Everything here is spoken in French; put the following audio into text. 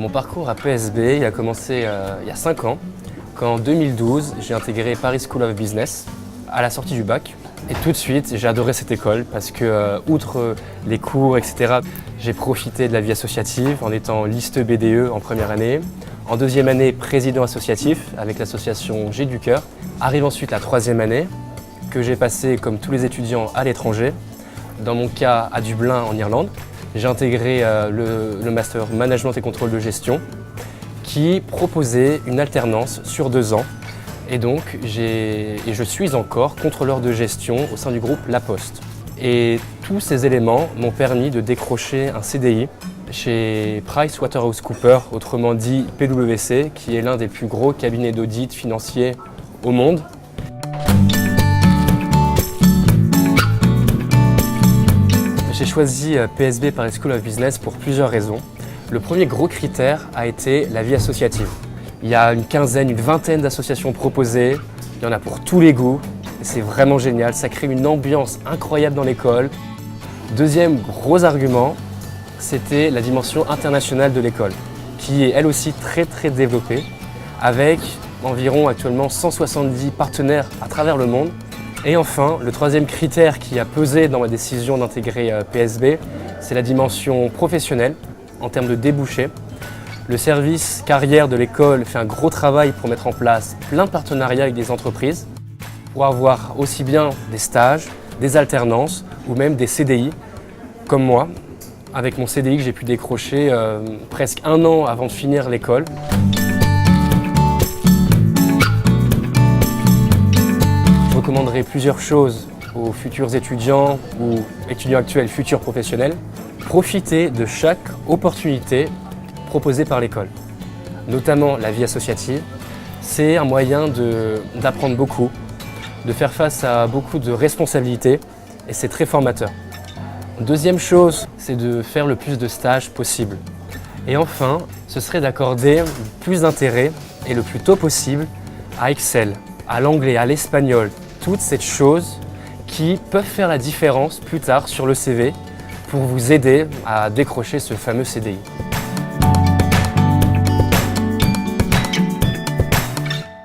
Alors, mon parcours à PSB il a commencé il y a 5 ans, quand en 2012 j'ai intégré Paris School of Business à la sortie du bac. Et tout de suite j'ai adoré cette école parce que outre les cours, etc., j'ai profité de la vie associative en étant listeux BDE en première année. En deuxième année, président associatif avec l'association J'ai du cœur. Arrive ensuite la troisième année que j'ai passée comme tous les étudiants à l'étranger. Dans mon cas à Dublin en Irlande. J'ai intégré le Master Management et Contrôle de Gestion qui proposait une alternance sur 2 ans. Et donc, je suis encore contrôleur de gestion au sein du groupe La Poste. Et tous ces éléments m'ont permis de décrocher un CDI chez PricewaterhouseCoopers, autrement dit PwC, qui est l'un des plus gros cabinets d'audit financier au monde. J'ai choisi PSB Paris School of Business pour plusieurs raisons. Le premier gros critère a été la vie associative. Il y a une vingtaine d'associations proposées, il y en a pour tous les goûts, et c'est vraiment génial, ça crée une ambiance incroyable dans l'école. Deuxième gros argument, c'était la dimension internationale de l'école, qui est elle aussi très développée, avec environ actuellement 170 partenaires à travers le monde. Et enfin, le troisième critère qui a pesé dans ma décision d'intégrer PSB, c'est la dimension professionnelle en termes de débouchés. Le service carrière de l'école fait un gros travail pour mettre en place plein de partenariats avec des entreprises pour avoir aussi bien des stages, des alternances ou même des CDI, comme moi, avec mon CDI que j'ai pu décrocher presque 1 an avant de finir l'école. Je recommanderais plusieurs choses aux futurs étudiants ou étudiants actuels, futurs professionnels. Profitez de chaque opportunité proposée par l'école, notamment la vie associative. C'est un moyen d'apprendre beaucoup, de faire face à beaucoup de responsabilités et c'est très formateur. Deuxième chose, c'est de faire le plus de stages possible. Et enfin, ce serait d'accorder plus d'intérêt et le plus tôt possible à Excel, à l'anglais, à l'espagnol, toutes ces choses qui peuvent faire la différence plus tard sur le CV pour vous aider à décrocher ce fameux CDI.